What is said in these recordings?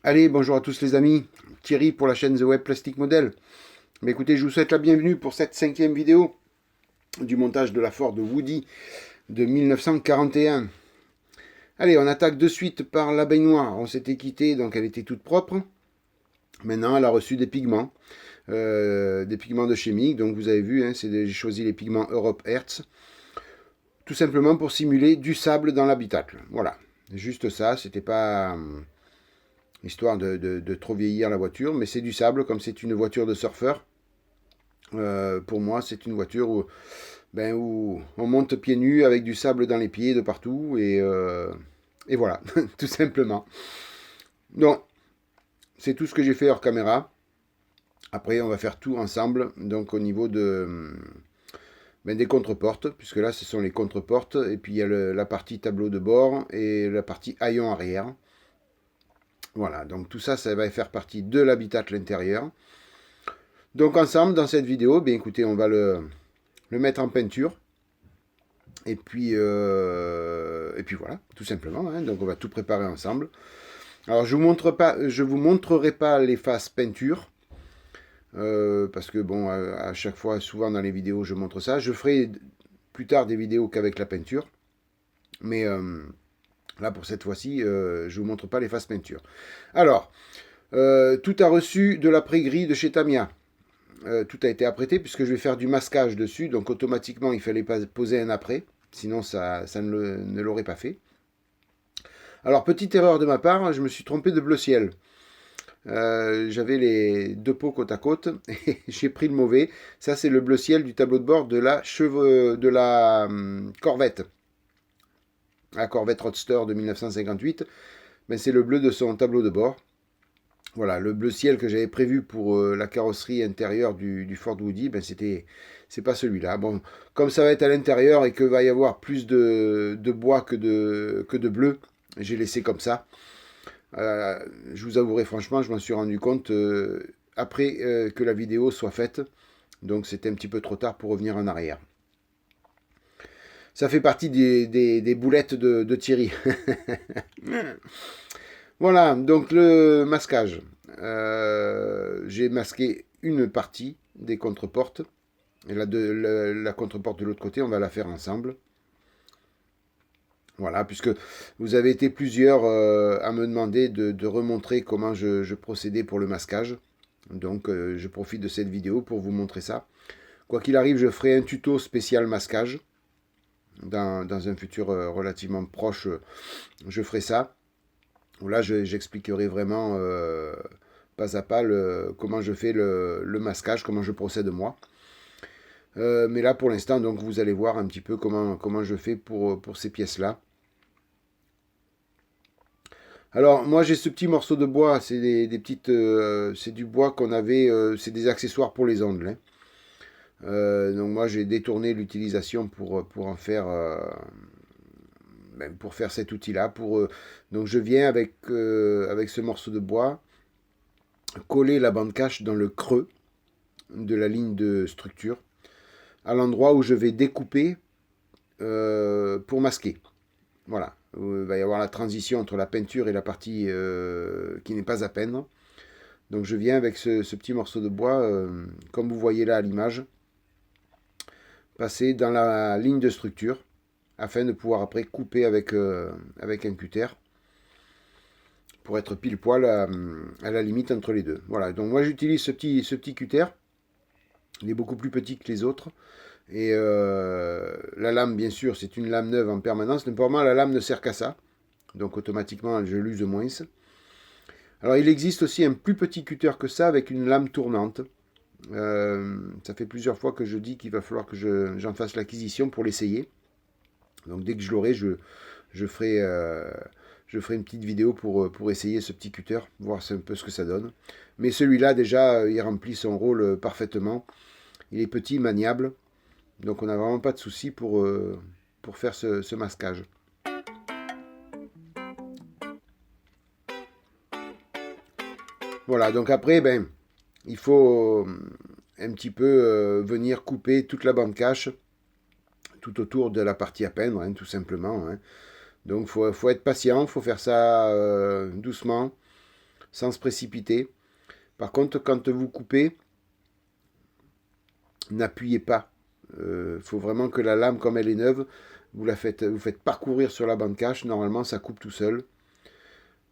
Allez, bonjour à tous les amis, Thierry pour la chaîne The Web Plastic Model. Mais écoutez, je vous souhaite la bienvenue pour cette 5e vidéo du montage de la Ford Woody de 1941. Allez, on attaque de suite par la baignoire. On s'était quitté, donc elle était toute propre. Maintenant, elle a reçu des pigments de chimique. Donc vous avez vu, hein, j'ai choisi les pigments Europe Hertz, tout simplement pour simuler du sable dans l'habitacle. Voilà, juste ça, c'était pas histoire de trop vieillir la voiture, mais c'est du sable, comme c'est une voiture de surfeur. Pour moi, c'est une voiture où on monte pieds nus avec du sable dans les pieds de partout, et voilà, tout simplement. Donc, c'est tout ce que j'ai fait hors caméra. Après, on va faire tout ensemble, donc au niveau des contreportes, puisque là, ce sont les contreportes, et puis il y a la partie tableau de bord et la partie haillon arrière. Voilà, donc tout ça, ça va faire partie de l'habitacle intérieur. Donc ensemble, dans cette vidéo, bien écoutez, on va le mettre en peinture. Et puis voilà, tout simplement. Hein, donc on va tout préparer ensemble. Alors je vous montrerai pas les faces peinture. Parce que bon, à chaque fois, souvent dans les vidéos, je montre ça. Je ferai plus tard des vidéos qu'avec la peinture. Mais là, pour cette fois-ci, je vous montre pas les faces peinture. Alors, tout a reçu de l'après-gris de chez Tamiya. Tout a été apprêté puisque je vais faire du masquage dessus. Donc automatiquement, il fallait pas poser un après. Sinon, ça ne l'aurait pas fait. Alors, petite erreur de ma part, je me suis trompé de bleu ciel. J'avais les deux pots côte à côte et j'ai pris le mauvais. Ça, c'est le bleu ciel du tableau de bord de la Corvette. La Corvette Roadster de 1958. Ben, c'est le bleu de son tableau de bord. Voilà, le bleu ciel que j'avais prévu pour la carrosserie intérieure du Ford Woody, ben c'est pas celui-là. Bon, comme ça va être à l'intérieur et que va y avoir plus de bois que de bleu, j'ai laissé comme ça. Je vous avouerai franchement, je m'en suis rendu compte après que la vidéo soit faite. Donc c'était un petit peu trop tard pour revenir en arrière. Ça fait partie des boulettes de Thierry. Voilà, donc le masquage. J'ai masqué une partie des contreportes. Et la contreporte de l'autre côté, on va la faire ensemble. Voilà, puisque vous avez été plusieurs à me demander de remontrer comment je procédais pour le masquage. Donc je profite de cette vidéo pour vous montrer ça. Quoi qu'il arrive, je ferai un tuto spécial masquage. Dans un futur relativement proche, je ferai ça. Là, j'expliquerai vraiment pas à pas comment je fais le masquage, comment je procède moi. Mais là, pour l'instant, donc vous allez voir un petit peu comment je fais pour ces pièces-là. Alors, moi, j'ai ce petit morceau de bois, c'est des petites, c'est du bois qu'on avait, c'est des accessoires pour les ongles. Hein. Donc moi, j'ai détourné l'utilisation pour en faire, pour faire cet outil-là. Donc je viens avec ce morceau de bois coller la bande cache dans le creux de la ligne de structure, à l'endroit où je vais découper pour masquer. Voilà, il va y avoir la transition entre la peinture et la partie qui n'est pas à peindre. Donc je viens avec ce petit morceau de bois, comme vous voyez là à l'image, passer dans la ligne de structure afin de pouvoir après couper avec un cutter pour être pile poil à la limite entre les deux. Voilà, donc moi j'utilise ce petit cutter. Il est beaucoup plus petit que les autres. Et la lame, bien sûr, c'est une lame neuve en permanence. Pour moi, la lame ne sert qu'à ça. Donc automatiquement, je l'use moins. Alors il existe aussi un plus petit cutter que ça avec une lame tournante. Ça fait plusieurs fois que je dis qu'il va falloir que j'en fasse l'acquisition pour l'essayer. Donc dès que je l'aurai, je ferai une petite vidéo pour essayer ce petit cutter, voir un peu ce que ça donne. Mais celui-là, déjà, il remplit son rôle parfaitement. Il est petit, maniable. Donc on n'a vraiment pas de souci pour faire ce masquage. Voilà, donc après, ben, il faut un petit peu venir couper toute la bande cache tout autour de la partie à peindre, hein, tout simplement. Hein. Donc faut être patient, faut faire ça doucement. sans se précipiter. Par contre, quand vous coupez, n'appuyez pas. Faut vraiment que la lame, comme elle est neuve, vous faites parcourir sur la bande cache. Normalement, ça coupe tout seul.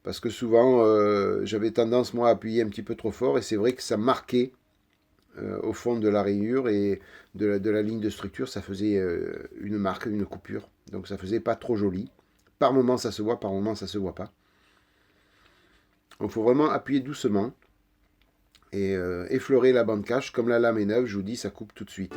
Parce que souvent, j'avais tendance, moi, à appuyer un petit peu trop fort. Et c'est vrai que ça marquait au fond de la rayure et de la ligne de structure. Ça faisait une marque, une coupure. Donc ça faisait pas trop joli. Par moment, ça se voit. Par moment, ça se voit pas. Donc il faut vraiment appuyer doucement. Et effleurer la bande cache. Comme la lame est neuve, je vous dis, ça coupe tout de suite.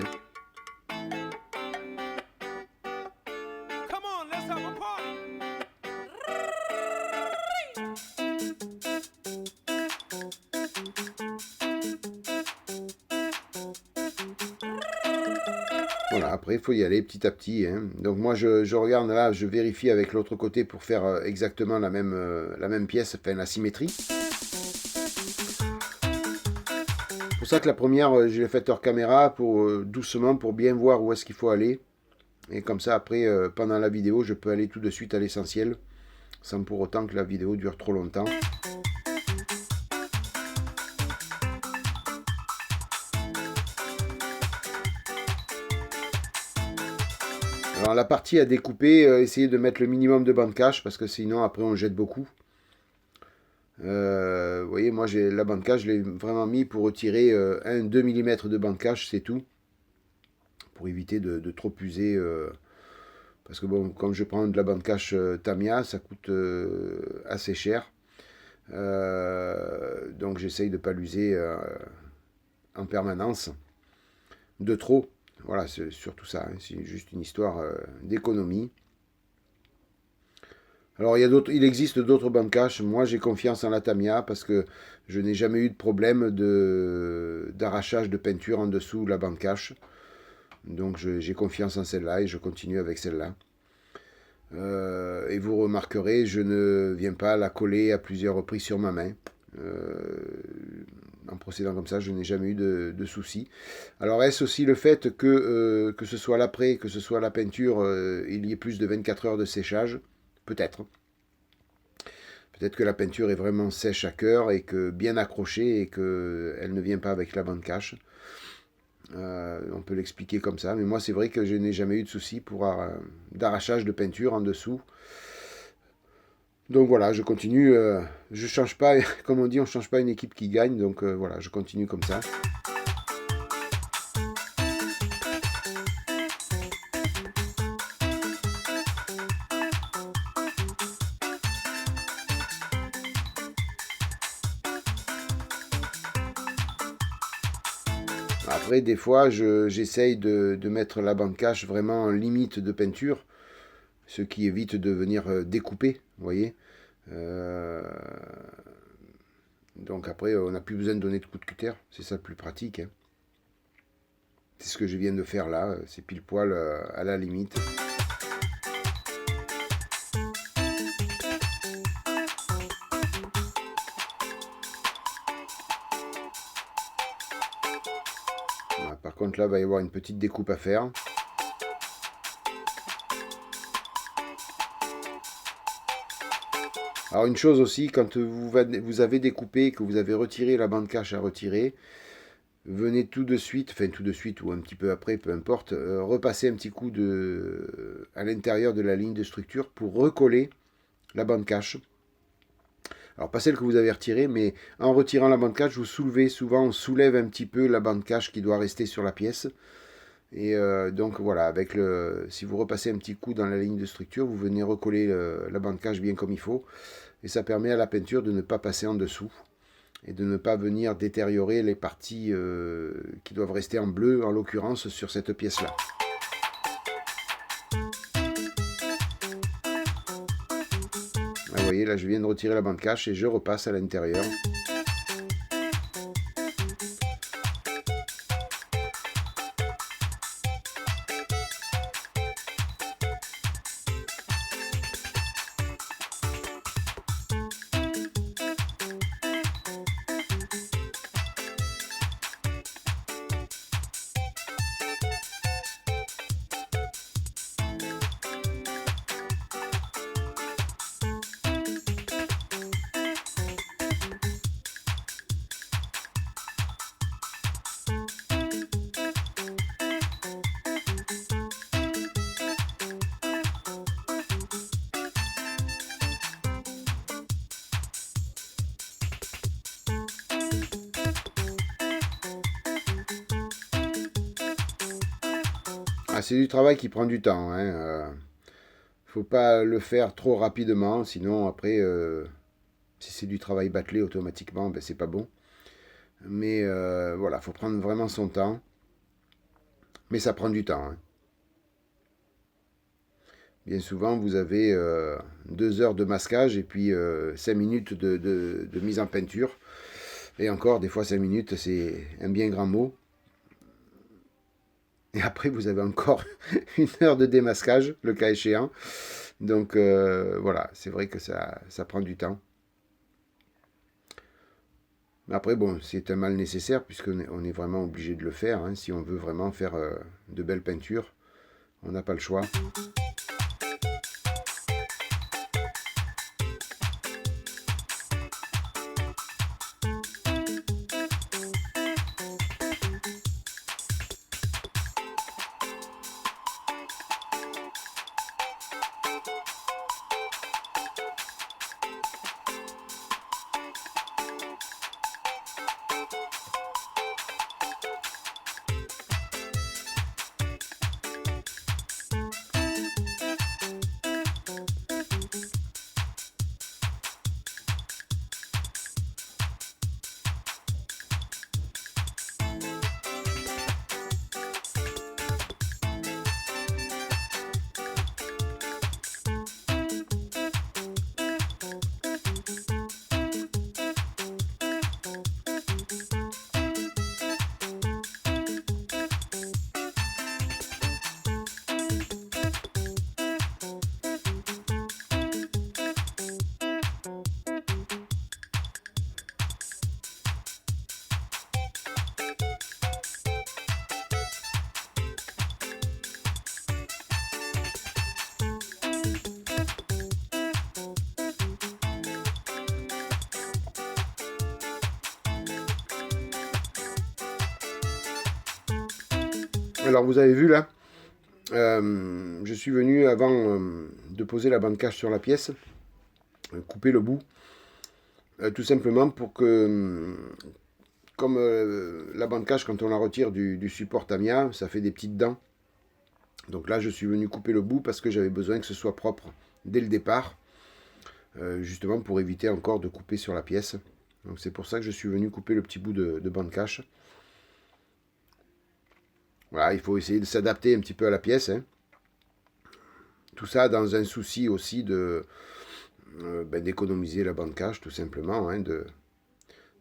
Voilà, après il faut y aller petit à petit. Hein. Donc moi je regarde là, je vérifie avec l'autre côté pour faire exactement la même pièce, enfin la symétrie. C'est pour ça que la première, je l'ai faite hors caméra, doucement, pour bien voir où est-ce qu'il faut aller. Et comme ça après, pendant la vidéo, je peux aller tout de suite à l'essentiel, sans pour autant que la vidéo dure trop longtemps. Alors la partie à découper, essayez de mettre le minimum de bande cache parce que sinon après on jette beaucoup. Vous voyez, moi la bande cache, je l'ai vraiment mis pour retirer 1-2 mm de bande cache, c'est tout. Pour éviter de trop user. Parce que bon, comme je prends de la bande cache Tamiya, ça coûte assez cher. Donc j'essaye de ne pas l'user en permanence. De trop. Voilà, c'est surtout ça. Hein. C'est juste une histoire d'économie. Alors il existe d'autres bandes cache. Moi j'ai confiance en la Tamiya parce que je n'ai jamais eu de problème d'arrachage de peinture en dessous de la bande cache. Donc j'ai confiance en celle-là et je continue avec celle-là. Et vous remarquerez, je ne viens pas la coller à plusieurs reprises sur ma main. En procédant comme ça, je n'ai jamais eu de soucis. Alors est-ce aussi le fait que ce soit l'après, que ce soit la peinture, il y ait plus de 24 heures de séchage? Peut-être. Peut-être que la peinture est vraiment sèche à cœur et que bien accrochée et qu'elle ne vient pas avec la bande cache. On peut l'expliquer comme ça, mais moi c'est vrai que je n'ai jamais eu de soucis d'arrachage de peinture en dessous. Donc voilà, je continue, je change pas, comme on dit, on change pas une équipe qui gagne, donc voilà, je continue comme ça. Après, des fois, j'essaye de mettre la bande cache vraiment en limite de peinture, ce qui évite de venir découper, vous voyez. Donc après, on n'a plus besoin de donner de coup de cutter, c'est ça le plus pratique. Hein. C'est ce que je viens de faire là, c'est pile poil à la limite. Voilà, par contre là, il va y avoir une petite découpe à faire. Alors une chose aussi, quand vous avez découpé, que vous avez retiré la bande cache à retirer, venez tout de suite, enfin tout de suite ou un petit peu après, peu importe, repasser un petit coup à l'intérieur de la ligne de structure pour recoller la bande cache. Alors pas celle que vous avez retirée, mais en retirant la bande cache, vous soulevez, souvent on soulève un petit peu la bande cache qui doit rester sur la pièce. Et donc voilà, si vous repassez un petit coup dans la ligne de structure, vous venez recoller la bande cache bien comme il faut. Et ça permet à la peinture de ne pas passer en dessous et de ne pas venir détériorer les parties qui doivent rester en bleu, en l'occurrence sur cette pièce-là. Vous voyez, là je viens de retirer la bande cache et je repasse à l'intérieur. Ah, c'est du travail qui prend du temps, hein. Faut pas le faire trop rapidement, sinon après, si c'est du travail bâclé automatiquement, ben, c'est pas bon. Mais voilà, faut prendre vraiment son temps. Mais ça prend du temps, hein. Bien souvent, vous avez 2 heures de masquage et puis 5 minutes de mise en peinture. Et encore, des fois, 5 minutes, c'est un bien grand mot. Et après, vous avez encore 1 heure de démasquage, le cas échéant. Donc voilà, c'est vrai que ça prend du temps. Mais après, bon, c'est un mal nécessaire puisqu'on est vraiment obligé de le faire, hein, si on veut vraiment faire de belles peintures. On n'a pas le choix. Alors vous avez vu là, je suis venu avant de poser la bande cache sur la pièce, couper le bout, tout simplement pour que, comme la bande cache quand on la retire du support Tamiya, ça fait des petites dents. Donc là je suis venu couper le bout parce que j'avais besoin que ce soit propre dès le départ, justement pour éviter encore de couper sur la pièce. Donc c'est pour ça que je suis venu couper le petit bout de bande cache. Voilà, il faut essayer de s'adapter un petit peu à la pièce, hein. Tout ça dans un souci aussi d'économiser la bande cache, tout simplement, hein,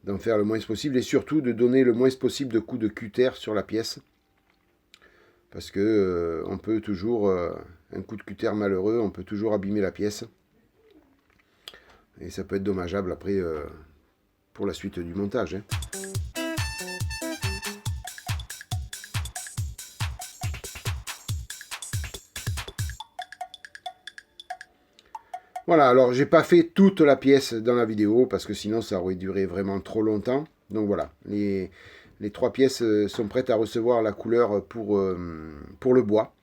d'en faire le moins possible et surtout de donner le moins possible de coups de cutter sur la pièce. Parce que on peut toujours, un coup de cutter malheureux, on peut toujours abîmer la pièce. Et ça peut être dommageable après pour la suite du montage, hein. Voilà, alors j'ai pas fait toute la pièce dans la vidéo parce que sinon ça aurait duré vraiment trop longtemps. Donc voilà, les 3 pièces sont prêtes à recevoir la couleur pour le bois.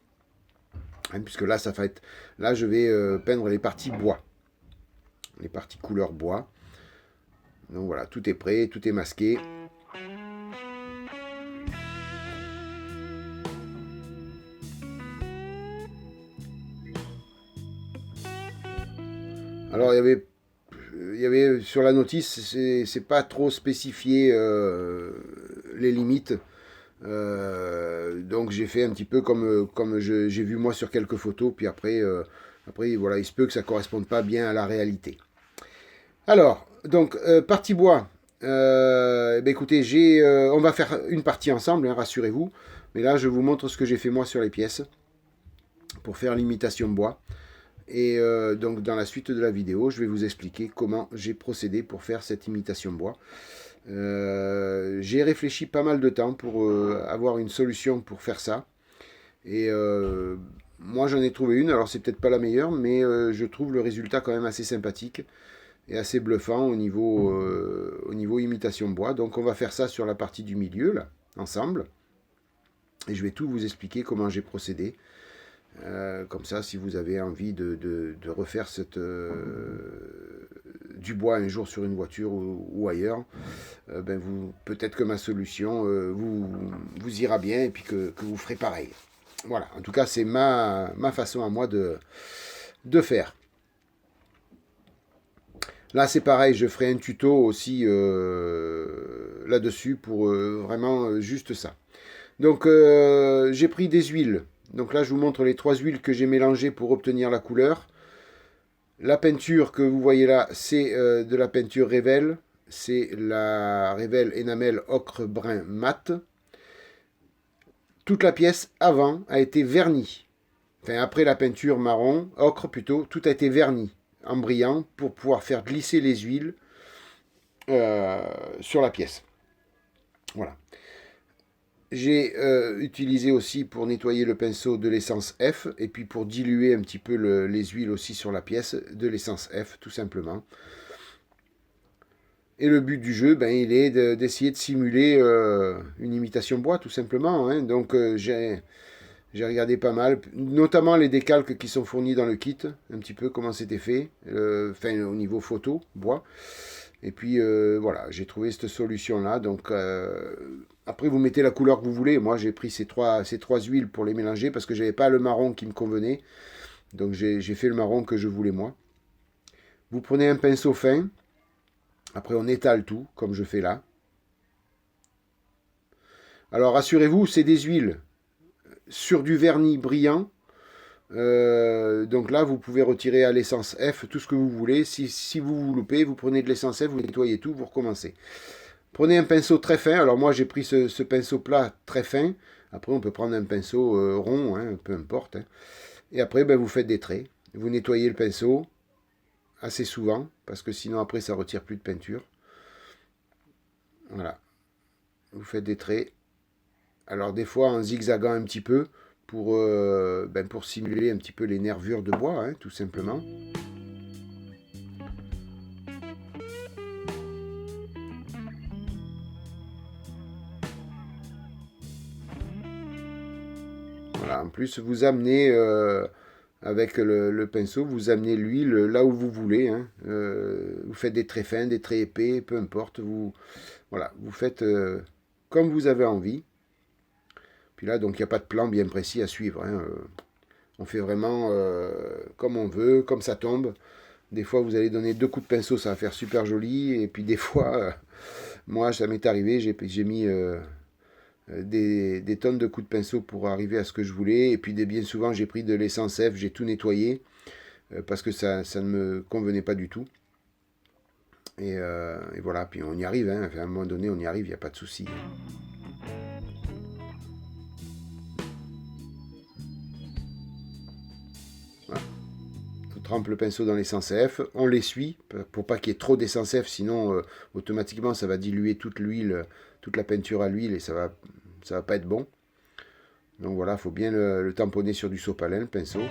Hein, puisque là, ça va être, là je vais peindre les parties bois. Les parties couleur bois. Donc voilà, tout est prêt, tout est masqué. Alors il y avait sur la notice, c'est pas trop spécifié les limites. Donc j'ai fait un petit peu comme j'ai vu moi sur quelques photos, puis après voilà, il se peut que ça corresponde pas bien à la réalité. Alors, donc partie bois. Écoutez, on va faire une partie ensemble, hein, rassurez-vous. Mais là, je vous montre ce que j'ai fait moi sur les pièces pour faire l'imitation bois. Et donc dans la suite de la vidéo, je vais vous expliquer comment j'ai procédé pour faire cette imitation bois. J'ai réfléchi pas mal de temps pour avoir une solution pour faire ça. Et moi j'en ai trouvé une, alors c'est peut-être pas la meilleure, mais je trouve le résultat quand même assez sympathique et assez bluffant au niveau imitation bois. Donc on va faire ça sur la partie du milieu, là, ensemble. Et je vais tout vous expliquer comment j'ai procédé. Comme ça, si vous avez envie de refaire du bois un jour sur une voiture ou ailleurs, peut-être que ma solution vous ira bien et puis que vous ferez pareil. Voilà, en tout cas, c'est ma façon à moi de faire. Là, c'est pareil, je ferai un tuto aussi là-dessus pour vraiment juste ça. Donc, j'ai pris des huiles. Donc là, je vous montre les 3 huiles que j'ai mélangées pour obtenir la couleur. La peinture que vous voyez là, c'est de la peinture Revel. C'est la Revel Enamel Ocre Brun Mat. Toute la pièce avant a été vernie. Enfin, après la peinture marron, ocre plutôt, tout a été verni en brillant pour pouvoir faire glisser les huiles sur la pièce. Voilà. J'ai utilisé aussi pour nettoyer le pinceau de l'essence F et puis pour diluer un petit peu les huiles aussi sur la pièce de l'essence F tout simplement. Et le but du jeu, ben, il est d'essayer de simuler une imitation bois tout simplement. Hein. Donc j'ai regardé pas mal, notamment les décalques qui sont fournis dans le kit, un petit peu comment c'était fait, enfin au niveau photo, bois. Et puis voilà, j'ai trouvé cette solution-là. Donc après, vous mettez la couleur que vous voulez. Moi, j'ai pris ces trois huiles pour les mélanger parce que j'avais pas le marron qui me convenait. Donc j'ai fait le marron que je voulais moi. Vous prenez un pinceau fin. Après, on étale tout, comme je fais là. Alors, rassurez-vous, c'est des huiles sur du vernis brillant. Donc là, vous pouvez retirer à l'essence F tout ce que vous voulez. Si vous vous loupez, vous prenez de l'essence F, vous nettoyez tout, vous recommencez. Prenez un pinceau très fin. Alors moi, j'ai pris ce pinceau plat très fin. Après, on peut prendre un pinceau rond, hein, peu importe. Hein. Et après, ben, vous faites des traits. Vous nettoyez le pinceau assez souvent, parce que sinon, après, ça retire plus de peinture. Voilà. Vous faites des traits. Alors des fois en zigzagant un petit peu pour simuler un petit peu les nervures de bois, hein, tout simplement. Voilà, en plus vous amenez avec le pinceau, vous amenez l'huile là où vous voulez. Hein. Vous faites des traits fins, des traits épais, peu importe. Voilà, vous faites comme vous avez envie. Puis là, donc il n'y a pas de plan bien précis à suivre. Hein. On fait vraiment comme on veut, comme ça tombe. Des fois, vous allez donner 2 coups de pinceau, ça va faire super joli. Et puis des fois, moi, ça m'est arrivé, j'ai mis des tonnes de coups de pinceau pour arriver à ce que je voulais. Et puis bien souvent, j'ai pris de l'essence F, j'ai tout nettoyé parce que ça ne me convenait pas du tout. Et voilà, puis on y arrive. Hein. Enfin, à un moment donné, on y arrive, il n'y a pas de souci. Voilà. On trempe le pinceau dans l'essence F, on l'essuie pour pas qu'il y ait trop d'essence F, sinon automatiquement ça va diluer toute l'huile, toute la peinture à l'huile et ça va pas être bon. Donc voilà, il faut bien le tamponner sur du sopalin, le pinceau.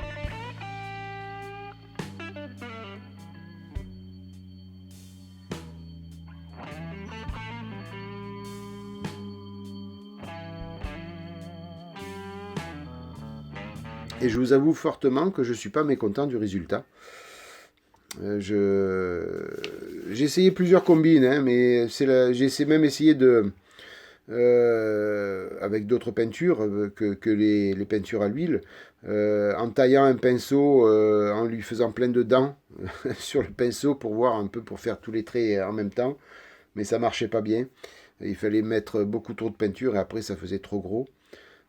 Et je vous avoue fortement que je ne suis pas mécontent du résultat. J'ai essayé plusieurs combines, hein, mais j'ai même essayé avec d'autres peintures que les peintures à l'huile, en taillant un pinceau, en lui faisant plein de dents sur le pinceau pour voir un peu, pour faire tous les traits en même temps, mais ça marchait pas bien. Il fallait mettre beaucoup trop de peinture et après ça faisait trop gros.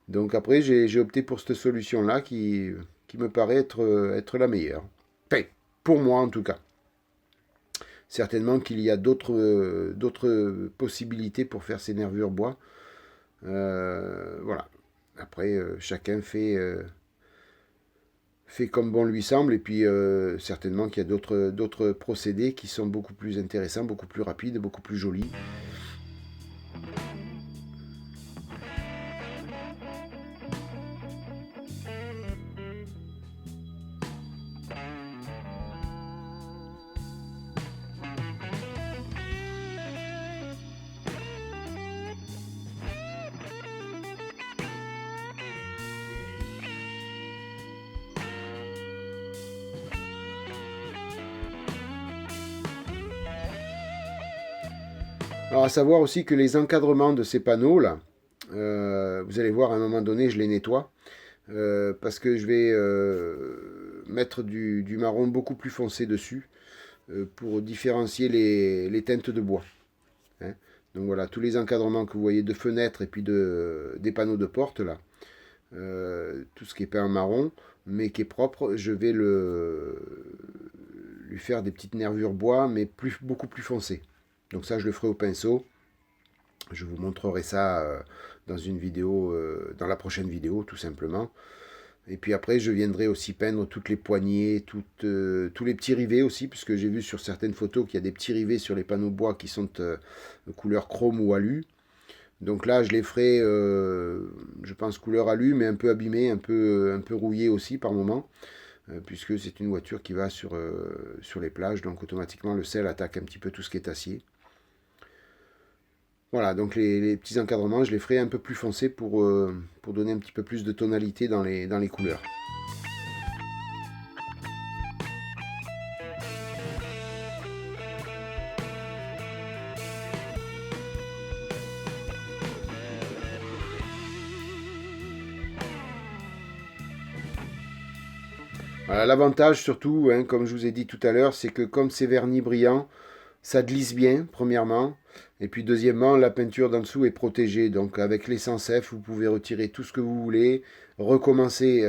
Donc après j'ai opté pour cette solution-là qui me paraît être la meilleure. Enfin, pour moi en tout cas. Certainement qu'il y a d'autres possibilités pour faire ces nervures bois. Voilà. Après, chacun fait comme bon lui semble. Et puis, certainement qu'il y a d'autres procédés qui sont beaucoup plus intéressants, beaucoup plus rapides, beaucoup plus jolis. Alors, à savoir aussi que les encadrements de ces panneaux là, vous allez voir à un moment donné, je les nettoie. parce que je vais mettre du marron beaucoup plus foncé dessus pour différencier les teintes de bois. Hein. Donc voilà, tous les encadrements que vous voyez de fenêtres et puis des panneaux de porte là, tout ce qui est peint en marron, mais qui est propre, je vais lui faire des petites nervures bois, mais beaucoup plus foncées. Donc ça, je le ferai au pinceau. Je vous montrerai ça dans une vidéo, dans la prochaine vidéo, tout simplement. Et puis après, je viendrai aussi peindre toutes les poignées, tous les petits rivets aussi, puisque j'ai vu sur certaines photos qu'il y a des petits rivets sur les panneaux bois qui sont de couleur chrome ou alu. Donc là, je les ferai, je pense, couleur alu, mais un peu abîmé, un peu rouillé aussi par moment, puisque c'est une voiture qui va sur les plages, donc automatiquement le sel attaque un petit peu tout ce qui est acier. Voilà, donc les petits encadrements, je les ferai un peu plus foncés pour donner un petit peu plus de tonalité dans les couleurs. Voilà, l'avantage surtout, hein, comme je vous ai dit tout à l'heure, c'est que comme c'est vernis brillant, ça glisse bien, premièrement. Et puis deuxièmement, la peinture d'en dessous est protégée. Donc avec l'essence F, vous pouvez retirer tout ce que vous voulez, recommencer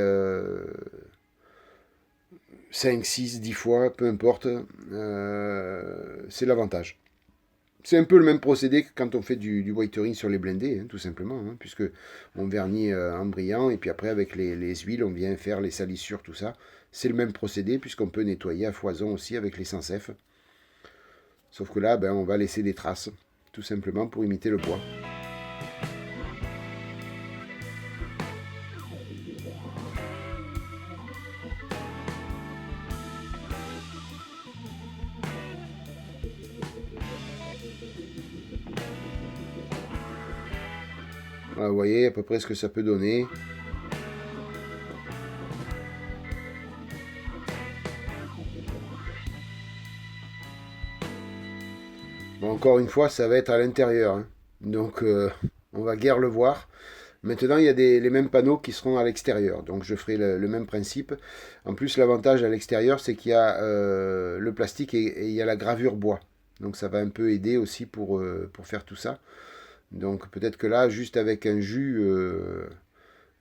5, 6, 10 fois, peu importe. C'est l'avantage. C'est un peu le même procédé que quand on fait du whitering sur les blindés, hein, tout simplement, hein, puisque on vernit en brillant et puis après avec les huiles, on vient faire les salissures, tout ça. C'est le même procédé puisqu'on peut nettoyer à foison aussi avec l'essence F. Sauf que là, ben, on va laisser des traces, tout simplement pour imiter le bois. Voilà, vous voyez à peu près ce que ça peut donner. Bon, encore une fois, ça va être à l'intérieur, hein. Donc on va guère le voir. Maintenant, il y a les mêmes panneaux qui seront à l'extérieur. Donc je ferai le même principe. En plus, l'avantage à l'extérieur, c'est qu'il y a le plastique et il y a la gravure bois. Donc ça va un peu aider aussi pour faire tout ça. Donc peut-être que là, juste avec un jus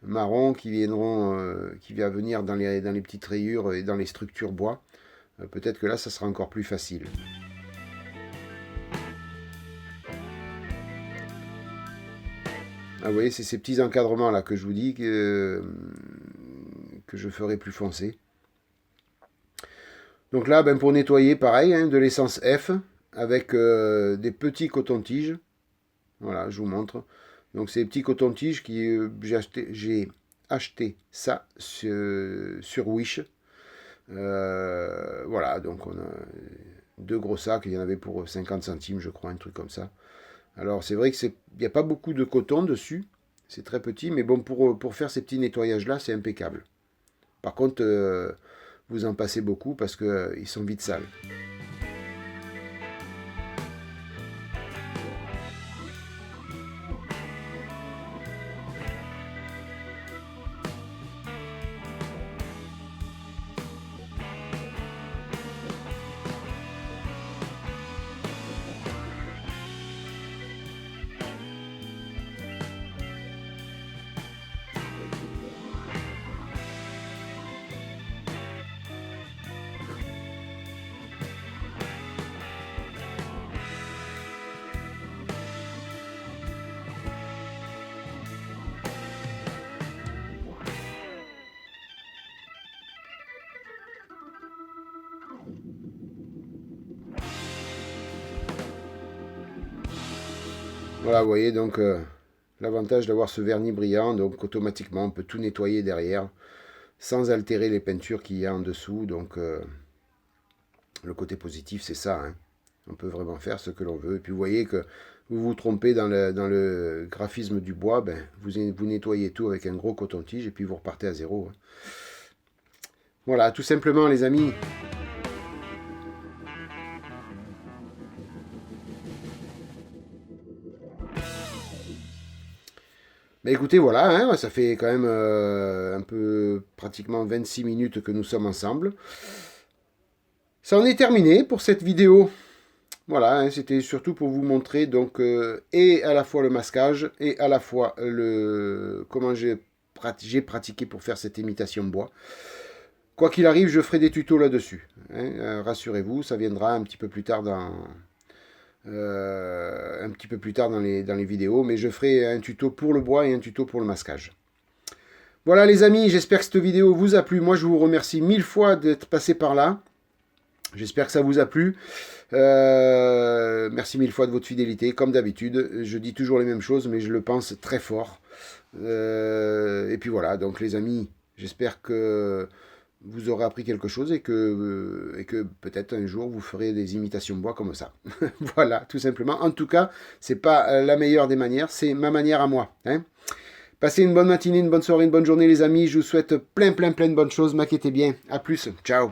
marron qui va venir dans les petites rayures et dans les structures bois, peut-être que là, ça sera encore plus facile. Ah, vous voyez, c'est ces petits encadrements là que je vous dis que je ferai plus foncé. Donc là, ben, pour nettoyer, pareil, hein, de l'essence F avec des petits cotons-tiges. Voilà, je vous montre. Donc c'est des petits cotons-tiges qui j'ai acheté ça sur Wish. Voilà, donc on a deux gros sacs, il y en avait pour 50 centimes, je crois, un truc comme ça. Alors c'est vrai que il n'y a pas beaucoup de coton dessus, c'est très petit, mais bon, pour faire ces petits nettoyages-là, c'est impeccable. Par contre, vous en passez beaucoup parce qu'ils sont vite sales. Voilà, vous voyez donc l'avantage d'avoir ce vernis brillant, donc automatiquement on peut tout nettoyer derrière sans altérer les peintures qu'il y a en dessous. Donc le côté positif c'est ça, hein. On peut vraiment faire ce que l'on veut. Et puis vous voyez que vous vous trompez dans le graphisme du bois, ben, vous nettoyez tout avec un gros coton-tige et puis vous repartez à zéro, hein. Voilà, tout simplement les amis. Mais écoutez, voilà, hein, ça fait quand même un peu pratiquement 26 minutes que nous sommes ensemble. Ça en est terminé pour cette vidéo. Voilà, hein, c'était surtout pour vous montrer donc et à la fois le masquage et à la fois le comment j'ai pratiqué pour faire cette imitation bois. Quoi qu'il arrive, je ferai des tutos là-dessus. Hein, rassurez-vous, ça viendra un petit peu plus tard dans les vidéos, mais je ferai un tuto pour le bois et un tuto pour le masquage. Voilà les amis, j'espère que cette vidéo vous a plu. Moi, je vous remercie 1000 fois d'être passé par là. J'espère que ça vous a plu. Merci 1000 fois de votre fidélité. Comme d'habitude, je dis toujours les mêmes choses, mais je le pense très fort. Et puis voilà, donc les amis, j'espère que vous aurez appris quelque chose et que peut-être un jour vous ferez des imitations de bois comme ça. Voilà, tout simplement. En tout cas, c'est pas la meilleure des manières, c'est ma manière à moi. Hein. Passez une bonne matinée, une bonne soirée, une bonne journée les amis. Je vous souhaite plein de bonnes choses. M'inquiétez bien. À plus. Ciao.